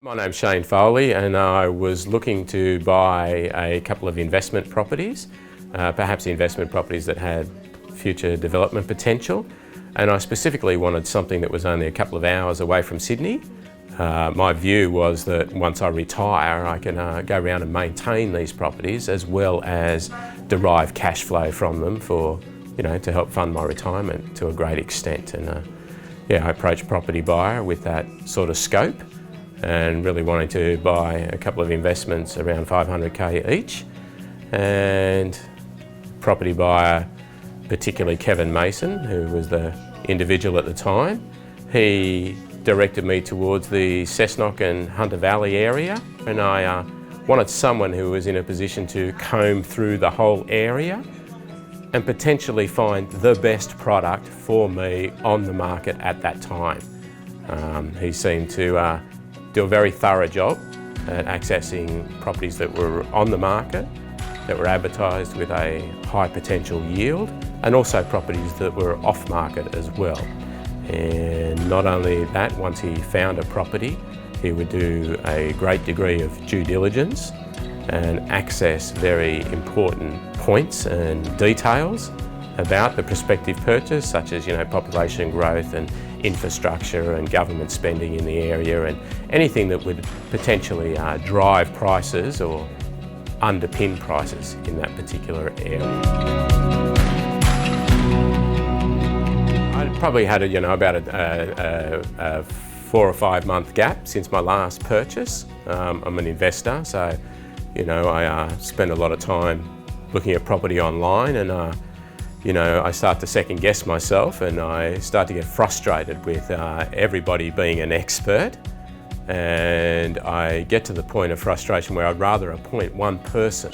My name's Shane Foley, and I was looking to buy a couple of investment properties, perhaps investment properties that had future development potential, and I specifically wanted something that was only a couple of hours away from Sydney. My view was that once I retire, I can go around and maintain these properties as well as derive cash flow from them for, to help fund my retirement to a great extent. And I approached Propertybuyer with that sort of scope and really wanting to buy a couple of investments around $500K each. And Propertybuyer, particularly Kevin Mason, who was the individual at the time, he directed me towards the Cessnock and Hunter Valley area, and I wanted someone who was in a position to comb through the whole area and potentially find the best product for me on the market at that time. He seemed to do a very thorough job at accessing properties that were on the market, that were advertised with a high potential yield, and also properties that were off market as well. And not only that, once he found a property, he would do a great degree of due diligence and access very important points and details about the prospective purchase, such as population growth and infrastructure and government spending in the area, and anything that would potentially drive prices or underpin prices in that particular area. I probably had about a 4 or 5 month gap since my last purchase. I'm an investor, so I spend a lot of time looking at property online, and I start to second guess myself, and I start to get frustrated with everybody being an expert, and I get to the point of frustration where I'd rather appoint one person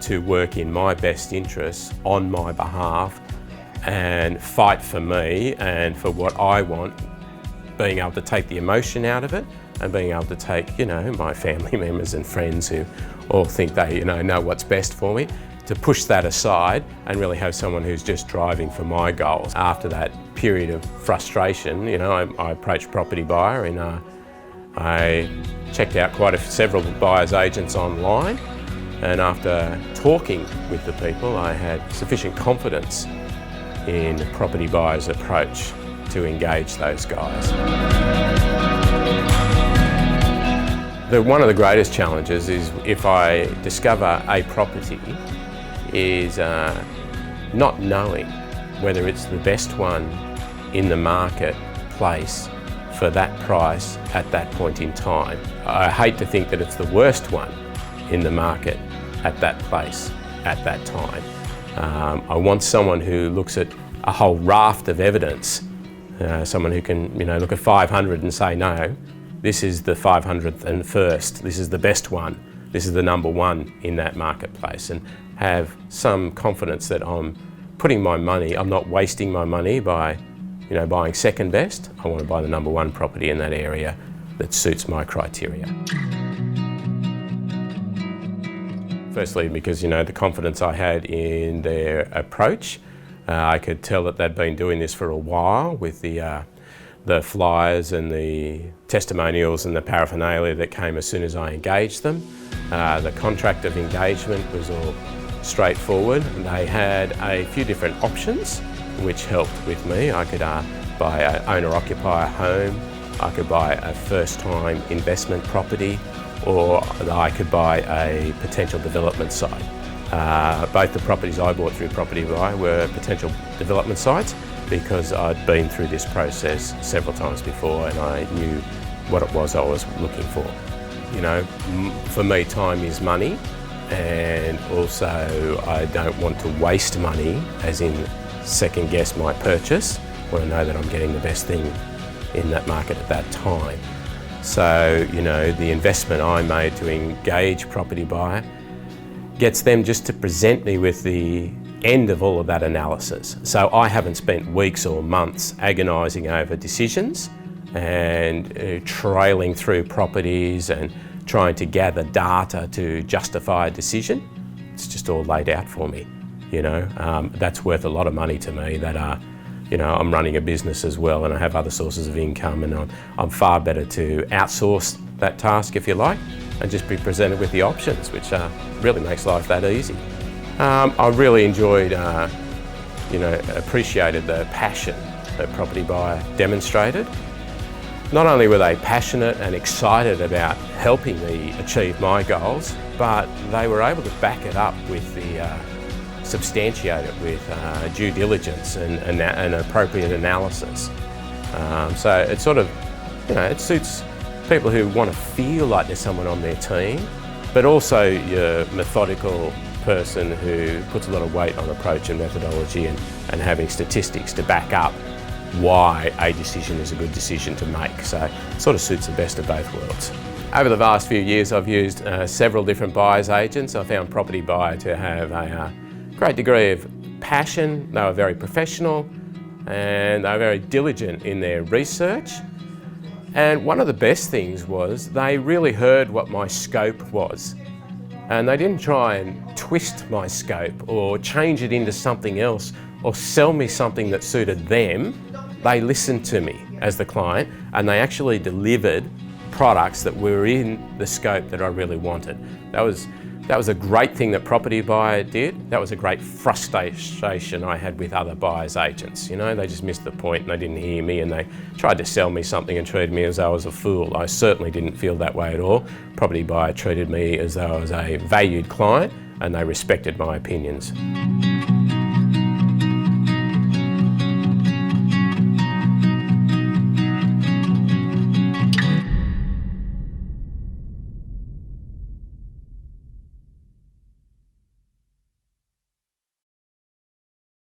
to work in my best interests on my behalf and fight for me and for what I want, being able to take the emotion out of it and being able to take my family members and friends who all think they know what's best for me, to push that aside and really have someone who's just driving for my goals. After that period of frustration, I approached Propertybuyer, and I checked out several buyers agents online, and after talking with the people, I had sufficient confidence in Propertybuyer's approach to engage those guys. One of the greatest challenges is if I discover a property is not knowing whether it's the best one in the marketplace for that price at that point in time. I hate to think that it's the worst one in the market at that place at that time. I want someone who looks at a whole raft of evidence, someone who can look at 500 and say, no, this is the 500th and first, this is the best one, this is the number one in that marketplace, and have some confidence that I'm putting my money, I'm not wasting my money by buying second best. I want to buy the number one property in that area that suits my criteria. Firstly, because the confidence I had in their approach. I could tell that they'd been doing this for a while with the flyers and the testimonials and the paraphernalia that came as soon as I engaged them. The contract of engagement was all straightforward. They had a few different options which helped with me. I could buy an owner-occupier home, I could buy a first-time investment property, or I could buy a potential development site. Both the properties I bought through Propertybuyer were potential development sites because I'd been through this process several times before and I knew what it was I was looking for. For me, time is money, and also I don't want to waste money, as in second guess my purchase, when I know that I'm getting the best thing in that market at that time. So, the investment I made to engage Propertybuyer gets them just to present me with the end of all of that analysis. So I haven't spent weeks or months agonising over decisions and trailing through properties and trying to gather data to justify a decision. It's just all laid out for me. That's worth a lot of money to me. That I'm running a business as well, and I have other sources of income, and I'm far better to outsource that task, if you like, and just be presented with the options, which really makes life that easy. I really enjoyed, appreciated the passion that Propertybuyer demonstrated. Not only were they passionate and excited about helping me achieve my goals, but they were able to back it up with substantiate it with due diligence and appropriate analysis. So it sort of, it suits people who want to feel like there's someone on their team, but also your methodical person who puts a lot of weight on approach and methodology and having statistics to back up why a decision is a good decision to make. So it sort of suits the best of both worlds. Over the last few years, I've used several different buyer's agents. I found Propertybuyer to have a great degree of passion. They were very professional and they were very diligent in their research. And one of the best things was they really heard what my scope was. And they didn't try and twist my scope or change it into something else or sell me something that suited them. They listened to me as the client and they actually delivered products that were in the scope that I really wanted. That was a great thing that Propertybuyer did. That was a great frustration I had with other buyers' agents. They just missed the point and they didn't hear me and they tried to sell me something and treated me as though I was a fool. I certainly didn't feel that way at all. Propertybuyer treated me as though I was a valued client and they respected my opinions.